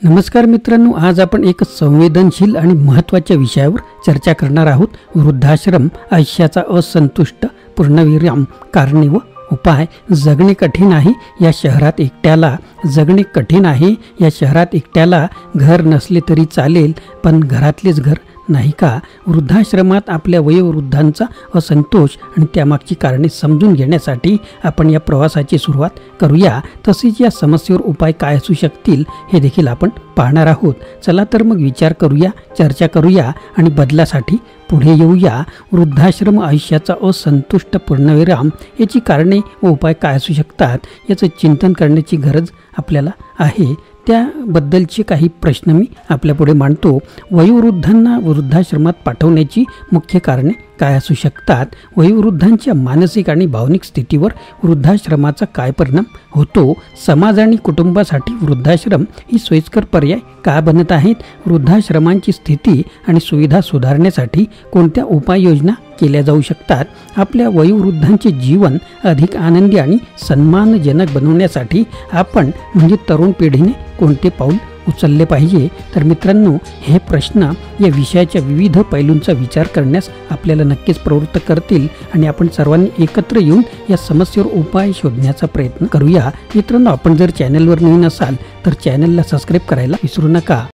नमस्कार मित्रांनो, आज आपण एक संवेदनशील आणि महत्त्वाच्या विषयावर चर्चा करणार आहोत. वृद्धाश्रम आयुष्याचा असंतुष्ट पूर्णविराम, कारणे व उपाय. जगणे कठीण आहे या शहरात एकट्याला, जगणे कठीण आहे या शहरात एकट्याला. घर नसले तरी चालेल, पण घरातलेच घर नाही का? वृद्धाश्रमात आपल्या वयोवृद्धांचा असंतोष आणि त्यामागची कारणे समजून घेण्यासाठी आपण या प्रवासाची सुरुवात करूया. तसेच या समस्येवर उपाय काय असू शकतील हे देखील आपण पाहणार आहोत. चला तर मग विचार करूया, चर्चा करूया आणि बदलासाठी पुढे येऊया. वृद्धाश्रम आयुष्याचा असंतुष्ट पूर्णविराम, याची कारणे व उपाय काय असू शकतात याचं चिंतन करण्याची गरज आपल्याला आहे. त्याबद्दलचे काही प्रश्न मी आपल्यापुढे मांडतो. वयोवृद्धांना वृद्धाश्रमात पाठवण्याची मुख्य कारणे काय असू शकतात? वयोवृद्धांच्या मानसिक आणि भावनिक स्थितीवर वृद्धाश्रमाचा काय परिणाम होतो? समाज आणि कुटुंबासाठी वृद्धाश्रम ही सोयीस्कर पर्याय का बनत आहेत? वृद्धाश्रमांची स्थिती आणि सुविधा सुधारण्यासाठी कोणत्या उपाययोजना केल्या जाऊ शकतात? आपल्या वयोवृद्धांचे जीवन अधिक आनंदी आणि सन्मानजनक बनवण्यासाठी आपण म्हणजे तरुण पिढीने कोणते पाऊल उचलले पाहिजे? तर मित्रांनो, हे प्रश्न या विषयाच्या विविध पैलूंचा विचार करण्यास आपल्याला नक्कीच प्रवृत्त करतील आणि आपण सर्वांनी एकत्र येऊन या समस्येवर उपाय शोधण्याचा प्रयत्न करूया. मित्रांनो, आपण जर चॅनलवर नवीन असाल तर चॅनलला सबस्क्राईब करायला विसरू नका.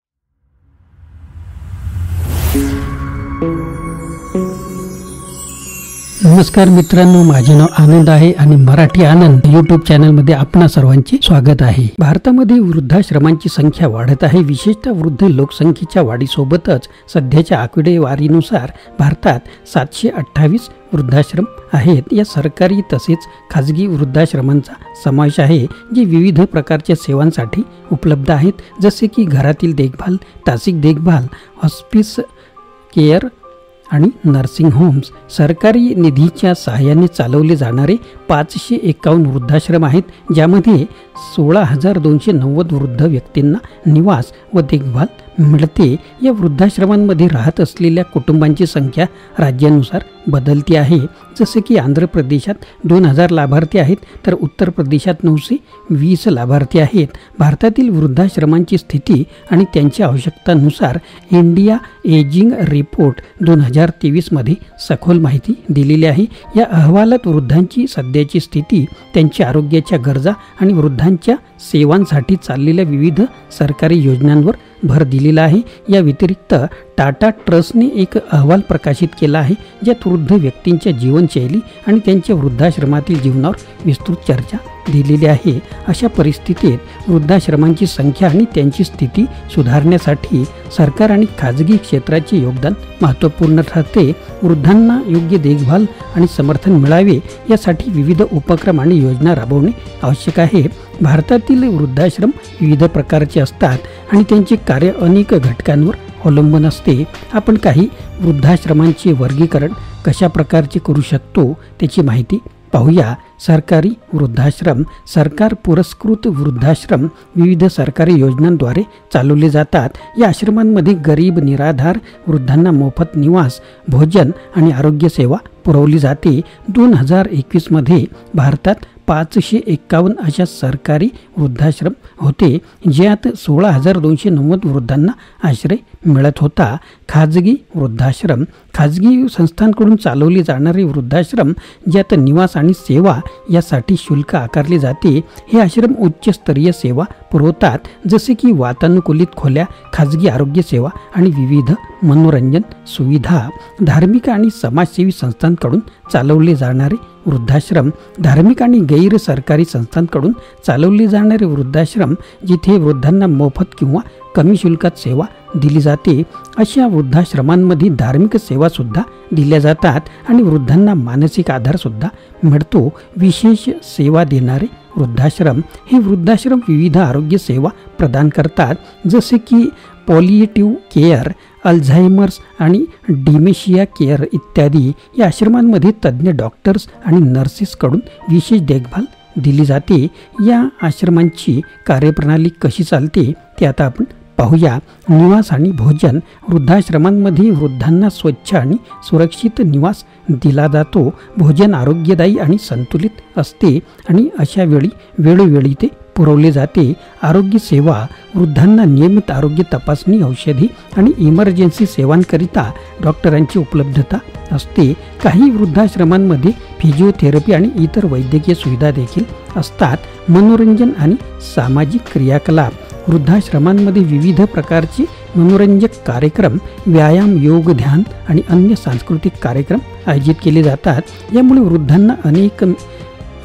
नमस्कार मित्रांनो, माझे नाव आनंद आहे आणि मराठी आनंद यूट्यूब चॅनलमध्ये आपणा सर्वांचे स्वागत आहे. भारतामध्ये वृद्धाश्रमांची संख्या वाढत आहे. विशेषतः वृद्ध लोकसंख्येच्या वाढीसोबतच सध्याच्या आकडेवारीनुसार भारतात 728 वृद्धाश्रम आहेत. या सरकारी तसेच खाजगी वृद्धाश्रमांचा समावेश आहे, जे विविध प्रकारच्या सेवांसाठी उपलब्ध आहेत, जसे की घरातील देखभाल, तासिक देखभाल, हॉस्पिस केअर आणि नर्सिंग होम्स. सरकारी निधीच्या सहाय्याने चालवले जाणारे 551 वृद्धाश्रम आहेत, ज्यामध्ये 16,290 वृद्ध व्यक्तींना निवास व देखभाल मिळते. या वृद्धाश्रमांमध्ये राहत असलेल्या कुटुंबांची संख्या राज्यानुसार बदलती आहे. जसे की आंध्र प्रदेशात 2000 लाभार्थी आहेत, तर उत्तर प्रदेशात 920 लाभार्थी आहेत. भारतातील वृद्धाश्रमांची स्थिती आणि त्यांच्या आवश्यकतांनुसार इंडिया एजिंग रिपोर्ट 2023 मध्ये सखोल माहिती दिलेली आहे. या अहवालात वृद्धांची सध्याची स्थिती, त्यांच्या आरोग्याच्या गरजा आणि वृद्धांच्या सेवांसाठी चाललेल्या विविध सरकारी योजनांवर भर दिलेला आहे. या व्यतिरिक्त टाटा ट्रस्टने एक अहवाल प्रकाशित केला आहे, ज्यात वृद्ध व्यक्तींच्या जीवनशैली आणि त्यांच्या वृद्धाश्रमातील जीवनावर विस्तृत चर्चा दिलेली आहे. अशा परिस्थितीत वृद्धाश्रमांची संख्या आणि त्यांची स्थिती सुधारण्यासाठी सरकार आणि खाजगी क्षेत्राचे योगदान महत्त्वपूर्ण ठरते. वृद्धांना योग्य देखभाल आणि समर्थन मिळावे यासाठी विविध उपक्रम आणि योजना राबवणे आवश्यक आहे. भारतातील वृद्धाश्रम विविध प्रकारचे असतात आणि त्यांचे कार्य अनेक घटकांवर अवलंबून असते. आपण काही वृद्धाश्रमांचे वर्गीकरण कशा प्रकारचे करू शकतो त्याची माहिती पाहूया. सरकारी वृद्धाश्रम. सरकार पुरस्कृत वृद्धाश्रम विविध सरकारी योजनांद्वारे चालवले जातात. या आश्रमांमध्ये गरीब निराधार वृद्धांना मोफत निवास, भोजन आणि आरोग्य सेवा पुरवली जाते. 2021 मध्ये भारतात 551 अशा सरकारी वृद्धाश्रम होते, ज्यात 16,290 वृद्धांना आश्रय मिळत होता. खाजगी वृद्धाश्रम. खाजगी संस्थांकडून चालवले जाणारे वृद्धाश्रम, ज्यात निवास आणि सेवा यासाठी शुल्क आकारले जाते. हे आश्रम उच्चस्तरीय सेवा पुरवतात, जसे की वातानुकूलित खोल्या, खाजगी आरोग्य सेवा आणि विविध मनोरंजन सुविधा. धार्मिक आणि समाजसेवी संस्थांकडून चालवले जाणारे वृद्धाश्रम. धार्मिक आणि गैर सरकारी संस्थांकडून चालवले जाणारे वृद्धाश्रम, जिथे वृद्धांना मोफत किंवा कमी शुल्कात सेवा दिली जाते. अशा वृद्धाश्रमांमध्ये धार्मिक सेवासुद्धा दिल्या जातात आणि वृद्धांना मानसिक आधारसुद्धा मिळतो. विशेष सेवा देणारे वृद्धाश्रम. हे वृद्धाश्रम विविध आरोग्य सेवा प्रदान करतात, जसे की पॉलिएटिव्ह केअर, अल्झायमर्स आणि डिमेशिया केअर इत्यादी. या आश्रमांमध्ये तज्ज्ञ डॉक्टर्स आणि नर्सेसकडून विशेष देखभाल दिली जाते. या आश्रमांची कार्यप्रणाली कशी चालते ते आता आपण पाहूया. निवास आणि भोजन. वृद्धाश्रमांमध्ये वृद्धांना स्वच्छ आणि सुरक्षित निवास दिला जातो. भोजन आरोग्यदायी आणि संतुलित असते आणि अशा वेळी वेळोवेळी ते पुरवले जाते. आरोग्य सेवा वृद्धांना नियमित आरोग्य तपासणी, औषधी आणि इमर्जन्सी सेवांकरिता डॉक्टरांची उपलब्धता असते. काही वृद्धाश्रमांमध्ये फिजिओथेरपी आणि इतर वैद्यकीय सुविधा देखील असतात. मनोरंजन आणि सामाजिक क्रियाकलाप वृद्धाश्रमांमध्ये विविध प्रकारचे मनोरंजक कार्यक्रम, व्यायाम, योग, ध्यान आणि अन्य सांस्कृतिक कार्यक्रम आयोजित केले जातात. यामुळे वृद्धांना अनेक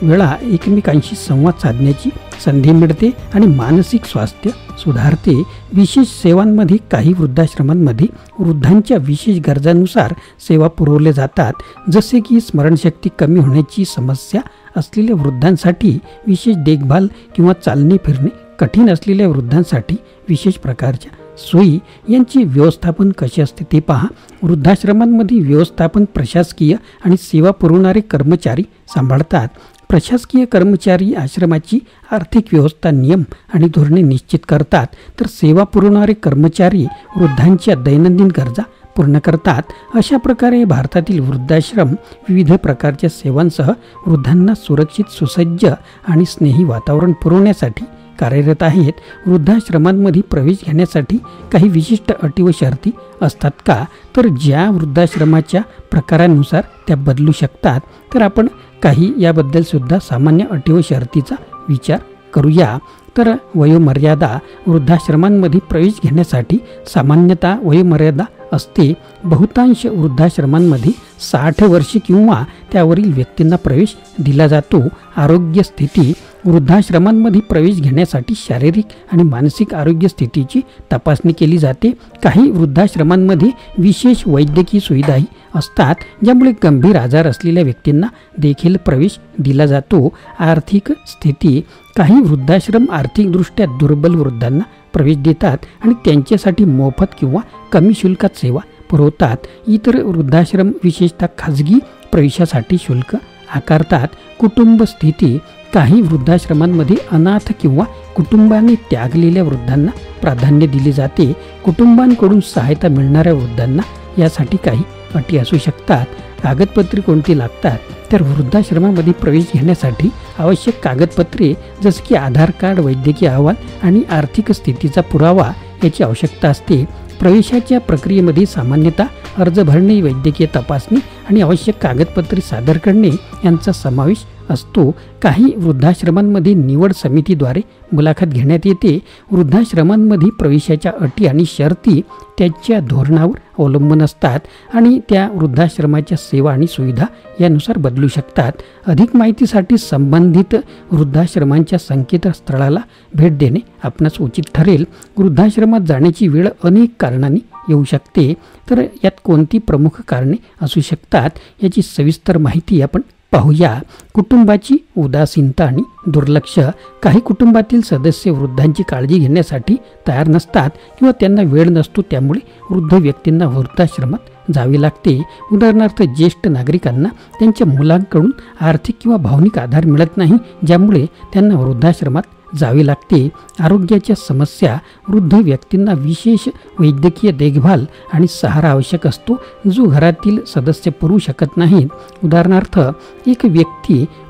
वेळा एकमेकांशी संवाद साधण्याची संधी मिळते आणि मानसिक स्वास्थ्य सुधारते. विशेष सेवांमध्ये काही वृद्धाश्रमांमध्ये वृद्धांच्या विशेष गरजांनुसार सेवा पुरवल्या जातात. जसे की स्मरणशक्ती कमी होण्याची समस्या असलेल्या वृद्धांसाठी विशेष देखभाल किंवा चालणे फिरणे कठीण असलेल्या वृद्धांसाठी विशेष प्रकारच्या सोयी यांचे व्यवस्थापन कसे असते ते पहा. वृद्धाश्रमांमध्ये व्यवस्थापन प्रशासकीय आणि सेवा पुरवणारे कर्मचारी सांभाळतात. प्रशासकीय कर्मचारी आश्रमाची आर्थिक व्यवस्था, नियम आणि धोरणे निश्चित करतात, तर सेवा पुरवणारे कर्मचारी वृद्धांच्या दैनंदिन गरजा पूर्ण करतात. अशा प्रकारे भारतातील वृद्धाश्रम विविध प्रकारच्या सेवांसह वृद्धांना सुरक्षित, सुसज्ज आणि स्नेही वातावरण पुरवण्यासाठी कार्यरत आहेत. वृद्धाश्रमांमध्ये प्रवेश घेण्यासाठी काही विशिष्ट अटी व शर्ती असतात का? तर ज्या वृद्धाश्रमाच्या प्रकारानुसार त्या बदलू शकतात. तर आपण काही याबद्दल सुद्धा सामान्य अटी व शर्तीचा विचार करूया. तर वयोमर्यादा वृद्धाश्रमांमध्ये प्रवेश घेण्यासाठी सामान्यतः वयोमर्यादा असते. बहुतांश वृद्धाश्रमांमध्ये 60 वर्षे किंवा त्यावरील व्यक्तींना प्रवेश दिला जातो. आरोग्य स्थिती वृद्धाश्रमांमध्ये प्रवेश घेण्यासाठी शारीरिक आणि मानसिक आरोग्य स्थितीची तपासणी केली जाते. काही वृद्धाश्रमांमध्ये विशेष वैद्यकीय सुविधाही असतात, ज्यामुळे गंभीर आजार असलेल्या व्यक्तींना देखील प्रवेश दिला जातो. आर्थिक स्थिती काही वृद्धाश्रम आर्थिकदृष्ट्या दुर्बल वृद्धांना प्रवेश देतात आणि त्यांच्यासाठी मोफत किंवा कमी शुल्कात सेवा पुरवतात. इतर वृद्धाश्रम विशेषतः खाजगी प्रवेशासाठी शुल्क आकारतात. कुटुंब स्थिती काही वृद्धाश्रमांमध्ये अनाथ किंवा कुटुंबाने त्यागलेल्या वृद्धांना प्राधान्य दिले जाते. कुटुंबांकडून सहायता मिळणाऱ्या वृद्धांना यासाठी काही अटी असू शकतात. कागदपत्रे कोणती लागतात? तर वृद्धाश्रमामध्ये प्रवेश घेण्यासाठी आवश्यक कागदपत्रे जसे की आधार कार्ड, वैद्यकीय अहवाल आणि आर्थिक स्थितीचा पुरावा याची आवश्यकता असते. प्रवेशाच्या प्रक्रियेमध्ये सामान्यतः अर्ज भरणे, वैद्यकीय तपासणी आणि आवश्यक कागदपत्रे सादर करणे यांचा समावेश असतो. काही वृद्धाश्रमांमध्ये निवड समितीद्वारे मुलाखत घेण्यात येते. वृद्धाश्रमांमध्ये प्रवेशाच्या अटी आणि शर्ती त्यांच्या धोरणावर अवलंबून असतात आणि त्या वृद्धाश्रमाच्या सेवा आणि सुविधा यानुसार बदलू शकतात. अधिक माहितीसाठी संबंधित वृद्धाश्रमांच्या संकेतस्थळाला भेट देणे आपणास उचित ठरेल. वृद्धाश्रमात जाण्याची वेळ अनेक कारणांनी येऊ शकते, तर यात कोणती प्रमुख कारणे असू शकतात याची सविस्तर माहिती आपण पाहूया. कुटुंबाची उदासीनता आणि दुर्लक्ष काही कुटुंबातील सदस्य वृद्धांची काळजी घेण्यासाठी तयार नसतात किंवा त्यांना वेळ नसतो, त्यामुळे वृद्ध व्यक्तींना वृद्धाश्रमात जावे लागते. उदाहरणार्थ, ज्येष्ठ नागरिकांना त्यांच्या मुलांकडून आर्थिक किंवा भावनिक आधार मिळत नाही, ज्यामुळे त्यांना वृद्धाश्रमात जावे लागते. आरोग्याच्या समस्या वृद्ध व्यक्तींना विशेष वैद्यकीय देखभाल आणि सहारा आवश्यक असतो, जो घरातील सदस्य पुरवू शकत नाहीत. उदाहरणार्थ, एक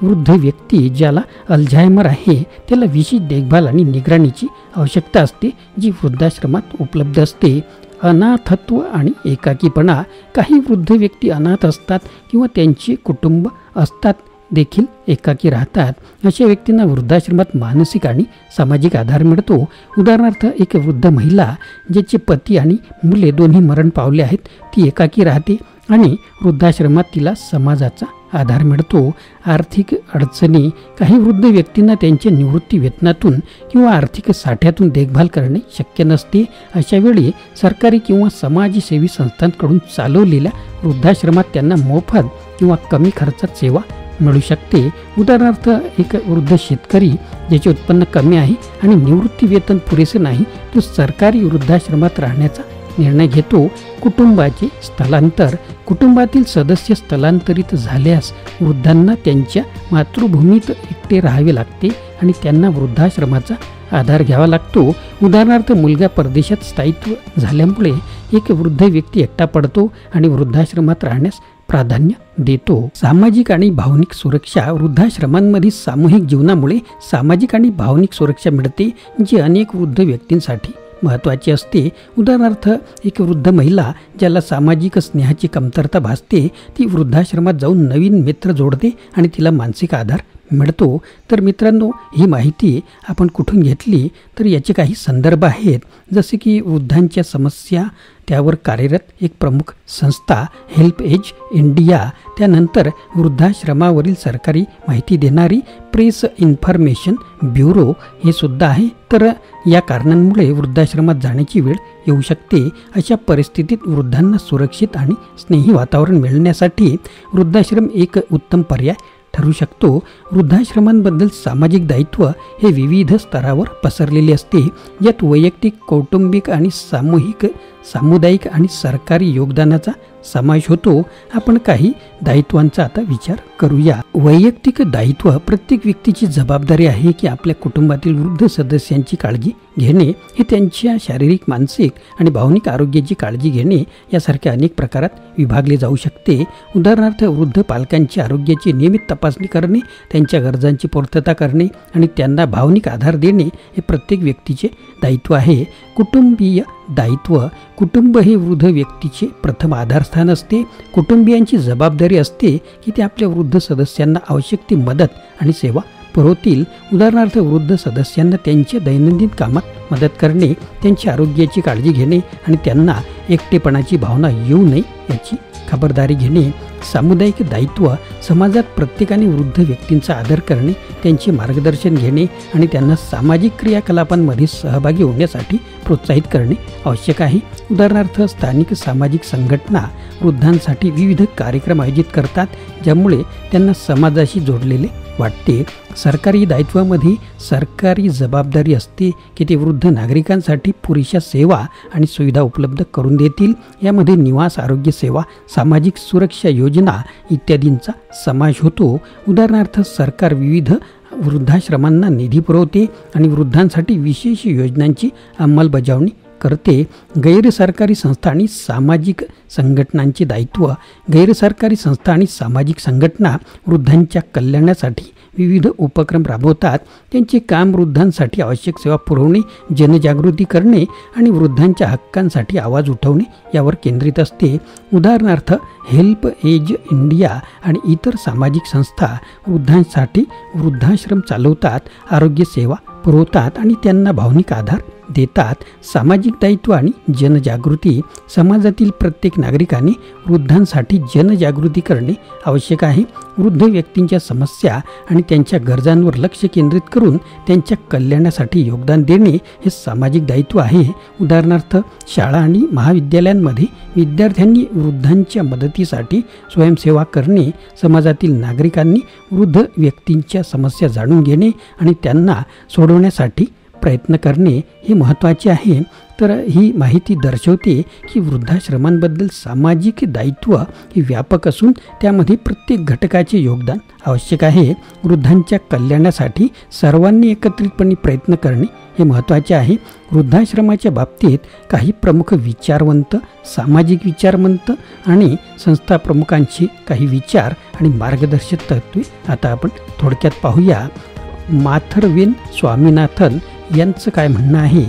वृद्ध व्यक्ती ज्याला अल्झायमर आहे त्याला विशेष देखभाल आणि निगराणीची आवश्यकता असते, जी वृद्धाश्रमात उपलब्ध असते. अनाथत्व आणि एकाकीपणा काही वृद्ध व्यक्ती अनाथ असतात किंवा त्यांचे कुटुंब असतात देखील एकाकी राहतात. अशा व्यक्तींना वृद्धाश्रमात मानसिक आणि सामाजिक आधार मिळतो. उदाहरणार्थ, एक वृद्ध महिला ज्याचे पती आणि मुले दोन्ही मरण पावले आहेत, ती एकाकी राहते आणि वृद्धाश्रमात तिला समाजाचा आधार मिळतो. आर्थिक अडचणी काही वृद्ध व्यक्तींना त्यांच्या निवृत्ती वेतनातून किंवा आर्थिक साठ्यातून देखभाल करणे शक्य नसते. अशा वेळी सरकारी किंवा समाजसेवी संस्थांकडून चालवलेल्या वृद्धाश्रमात त्यांना मोफत किंवा कमी खर्चात सेवा मिळू शकते. उदाहरणार्थ, एक वृद्ध शेतकरी ज्याचे उत्पन्न कमी आहे आणि निवृत्ती वेतन पुरेसे नाही, तो सरकारी वृद्धाश्रमात राहण्याचा निर्णय घेतो. कुटुंबाचे स्थलांतर कुटुंबातील सदस्य स्थलांतरित झाल्यास वृद्धांना त्यांच्या मातृभूमीत एकटे राहावे लागते आणि त्यांना वृद्धाश्रमाचा आधार घ्यावा लागतो. उदाहरणार्थ, मुलगा परदेशात स्थायित्व झाल्यामुळे एक वृद्ध व्यक्ती एकटा पडतो आणि वृद्धाश्रमात राहण्यास प्राधान्य देतो। सामाजिक आणि भावनिक सुरक्षा वृद्धाश्रमांमध्ये सामूहिक जीवनामुळे सामाजिक आणि भावनिक सुरक्षा मिळते, जी अनेक वृद्ध व्यक्तींसाठी महत्त्वाची असते। उदाहरणार्थ, एक वृद्ध महिला ज्याला सामाजिक स्नेहाची कमतरता भासते ती वृद्धाश्रमात जाऊन नवीन मित्र जोडते आणि तिला मानसिक आधार मिळतो। तर मित्रांनो, ही माहिती आपण कुठून घेतली तर याचे काही संदर्भ आहेत, जसे की वृद्धांच्या समस्या त्यावर कार्यरत एक प्रमुख संस्था हेल्प एज इंडिया, त्यानंतर वृद्धाश्रमावरील सरकारी माहिती देणारी प्रेस इन्फॉर्मेशन ब्युरो हे सुद्धा आहे। तर या कारणांमुळे वृद्धाश्रमात जाण्याची वेळ येऊ शकते। अशा परिस्थितीत वृद्धांना सुरक्षित आणि स्नेही वातावरण मिळण्यासाठी वृद्धाश्रम एक उत्तम पर्याय ठरू शकतो। वृद्धाश्रमांबद्दल सामाजिक दायित्व हे विविध स्तरावर पसरलेले असते, यात वैयक्तिक, कौटुंबिक आणि सामुदायिक आणि सरकारी योगदानाचा समावेश होतो। आपण काही दायित्वांचा आता विचार करूया। वैयक्तिक दायित्व प्रत्येक व्यक्तीची जबाबदारी आहे की आपल्या कुटुंबातील वृद्ध सदस्यांची काळजी घेणे। हे त्यांच्या शारीरिक, मानसिक आणि भावनिक आरोग्याची काळजी घेणे यासारख्या अनेक प्रकारात विभागले जाऊ शकते। उदाहरणार्थ, वृद्ध पालकांच्या आरोग्याची नियमित तपासणी करणे, त्यांच्या गरजांची पूर्तता करणे आणि त्यांना भावनिक आधार देणे हे प्रत्येक व्यक्तीचे दायित्व आहे। कुटुंबीय दायित्व, कुटुंब हे वृद्ध व्यक्तीचे प्रथम आधारस्थान असते। कुटुंबियांची जबाबदारी असते की ते आपल्या वृद्ध सदस्यांना आवश्यक ती मदत आणि सेवा पुरवतील। उदाहरणार्थ, वृद्ध सदस्यांना त्यांच्या दैनंदिन कामात मदत करणे, त्यांच्या आरोग्याची काळजी घेणे आणि त्यांना एकटेपणाची भावना येऊ नये याची खबरदारी घेणे। सामुदायिक दायित्व, समाजात प्रत्येकाने वृद्ध व्यक्तींचा आदर करणे, त्यांचे मार्गदर्शन घेणे आणि त्यांना सामाजिक क्रियाकलापांमध्ये सहभागी होण्यासाठी प्रोत्साहित करणे आवश्यक आहे। उदाहरणार्थ, स्थानिक सामाजिक संघटना वृद्धांसाठी विविध कार्यक्रम आयोजित करतात, ज्यामुळे त्यांना समाजाशी जोडलेले वाटते। सरकारी दायित्वामध्ये सरकारी जबाबदारी असते की ते वृद्ध नागरिकांसाठी पुरेशा सेवा आणि सुविधा उपलब्ध करून देतील। यामध्ये निवास, आरोग्य सेवा, सामाजिक सुरक्षा योजना इत्यादींचा समावेश होतो। उदाहरणार्थ, सरकार विविध वृद्धाश्रमांना निधी पुरवते आणि वृद्धांसाठी विशेष योजनांची अंमलबजावणी करते। गैरसरकारी संस्था आणि सामाजिक संघटनांचे दायित्व, गैरसरकारी संस्था आणि सामाजिक संघटना वृद्धांच्या कल्याणासाठी विविध उपक्रम राबवतात। त्यांचे काम वृद्धांसाठी आवश्यक सेवा पुरवणे, जनजागृती करणे आणि वृद्धांच्या हक्कांसाठी आवाज उठवणे यावर केंद्रित असते। उदाहरणार्थ, हेल्प एज इंडिया आणि इतर सामाजिक संस्था वृद्धांसाठी वृद्धाश्रम चालवतात, आरोग्य सेवा पुरवतात आणि त्यांना भावनिक आधार देतात। सामाजिक दायित्व आणि जनजागृती, समाजातील प्रत्येक नागरिकाने वृद्धांसाठी जनजागृती करणे आवश्यक आहे। वृद्ध व्यक्तींच्या समस्या आणि त्यांच्या गरजांवर लक्ष केंद्रित करून त्यांच्या कल्याणासाठी योगदान देणे हे सामाजिक दायित्व आहे। उदाहरणार्थ, शाळा आणि महाविद्यालयांमध्ये विद्यार्थ्यांनी वृद्धांच्या मदतीसाठी स्वयंसेवा करणे, समाजातील नागरिकांनी वृद्ध व्यक्तींच्या समस्या जाणून घेणे आणि त्यांना सोडवण्यासाठी प्रयत्न करणे हे महत्त्वाचे आहे। तर ही माहिती दर्शवते की वृद्धाश्रमांबद्दल सामाजिक दायित्व हे व्यापक असून त्यामध्ये प्रत्येक घटकाचे योगदान आवश्यक आहे। वृद्धांच्या कल्याणासाठी सर्वांनी एकत्रितपणे प्रयत्न करणे हे महत्त्वाचे आहे। वृद्धाश्रमाच्या बाबतीत काही प्रमुख विचारवंत, सामाजिक विचारवंत आणि संस्था प्रमुखांची काही विचार आणि मार्गदर्शक तत्त्वे आता आपण थोडक्यात पाहूया। माथरवेन स्वामीनाथन यांचं काय म्हणणं आहे?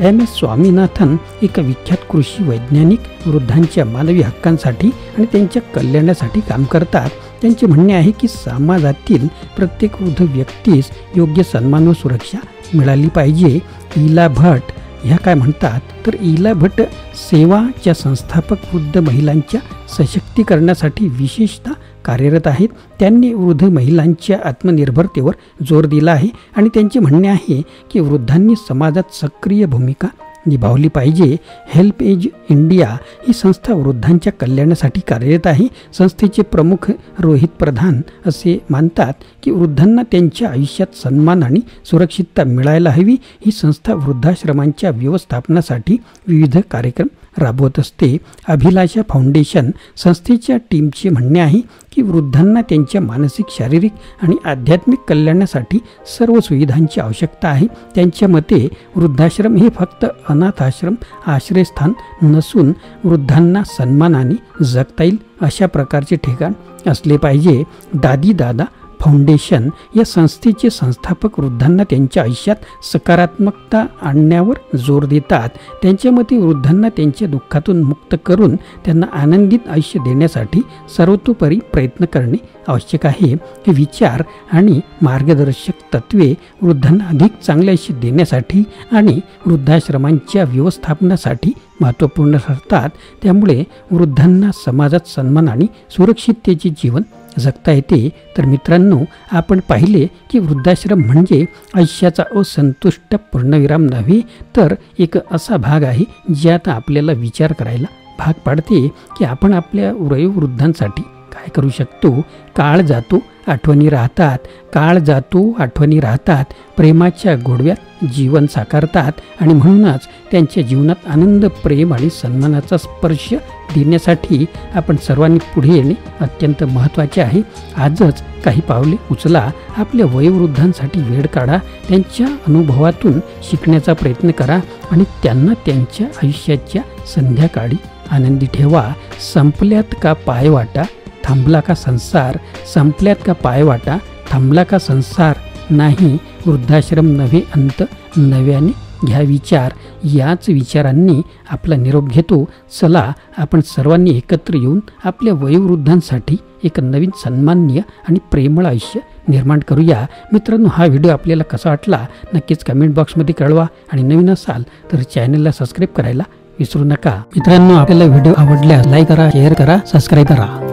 MS स्वामीनाथन एक विख्यात कृषी वैज्ञानिक वृद्धांच्या मानवी हक्कांसाठी आणि त्यांच्या कल्याणासाठी काम करतात। त्यांचे म्हणणे आहे की समाजातील प्रत्येक वृद्ध व्यक्तीस योग्य सन्मान व सुरक्षा मिळाली पाहिजे। इला भट ह्या काय म्हणतात तर इला भट सेवाच्या संस्थापक वृद्ध महिलांच्या सशक्तीकरणासाठी विशेषतः कार्यरत आहेत। त्यांनी वृद्ध महिलांच्या आत्मनिर्भरतेवर जोर दिला आहे आणि त्यांचे म्हणणे आहे की वृद्धांनी समाजात सक्रिय भूमिका निभावली पाहिजे। हेल्प एज इंडिया ही संस्था वृद्धांच्या कल्याणासाठी कार्यरत आहे। संस्थेचे प्रमुख रोहित प्रधान असे मानतात की वृद्धांना त्यांच्या आयुष्यात सन्मान आणि सुरक्षितता मिळायला हवी। ही संस्था वृद्धाश्रमांच्या व्यवस्थापनासाठी विविध कार्यक्रम राबवत असते. अभिलाषा फाउंडेशन संस्थेच्या टीमचे म्हणणे आहे की वृद्धांना त्यांच्या मानसिक, शारीरिक आणि आध्यात्मिक कल्याणासाठी सर्व सुविधांची आवश्यकता आहे. त्यांच्या मते वृद्धाश्रम हे फक्त अनाथ आश्रम, आश्रयस्थान नसून वृद्धांना सन्मानाने जगता येईल अशा प्रकारचे ठिकाण असले पाहिजे. दादी दादा फाउंडेशन या संस्थेचे संस्थापक वृद्धांना त्यांच्या आयुष्यात सकारात्मकता आणण्यावर जोर देतात. त्यांच्या मते वृद्धांना त्यांच्या दुःखातून मुक्त करून त्यांना आनंदित आयुष्य देण्यासाठी सर्वतोपरी प्रयत्न करणे आवश्यक आहे. हे विचार आणि मार्गदर्शक तत्त्वे वृद्धांना अधिक चांगले आयुष्य देण्यासाठी आणि वृद्धाश्रमांच्या व्यवस्थापनासाठी महत्त्वपूर्ण ठरतात. त्यामुळे वृद्धांना समाजात सन्मान आणि सुरक्षिततेचे जीवन जगता येते. तर मित्रांनो, आपण पाहिले की वृद्धाश्रम म्हणजे आयुष्याचा असंतुष्ट पूर्णविराम नव्हे, तर एक असा भाग आहे ज्यात आपल्याला विचार करायला भाग पाडते की आपण आपल्या वयोवृद्धांसाठी काय करू शकतो. काळ जातो, आठवणी राहतात. काळ जातो, आठवणी राहतात. प्रेमाच्या गोडव्यात जीवन साकारतात आणि म्हणूनच त्यांच्या जीवनात आनंद, प्रेम आणि सन्मानाचा स्पर्श देण्यासाठी आपण सर्वांनी पुढे येणे अत्यंत महत्त्वाचे आहे. आजच काही पावले उचला. आपल्या वयोवृद्धांसाठी वेळ काढा. त्यांच्या अनुभवातून शिकण्याचा प्रयत्न करा आणि त्यांना त्यांच्या आयुष्याच्या संध्याकाळी आनंदी ठेवा. संपल्यात का पायवाटा, थांबला का संसार. संपल्यात का पायवाटा, थांबला का संसार. नाही वृद्धाश्रम नव्हे अंत, नव्याने घ्या विचार. याच विचारांनी आपला निरोप घेतो. चला आपण सर्वांनी एकत्र येऊन आपल्या वयोवृद्धांसाठी एक नवीन सन्माननीय आणि प्रेमळ आयुष्य निर्माण करूया. मित्रांनो, हा व्हिडिओ आपल्याला कसा वाटला नक्कीच कमेंट बॉक्समध्ये कळवा आणि नवीन असाल तर चॅनलला सबस्क्राईब करायला विसरू नका. मित्रांनो, आपल्याला व्हिडिओ आवडल्यास लाईक करा, शेअर करा, सबस्क्राईब करा.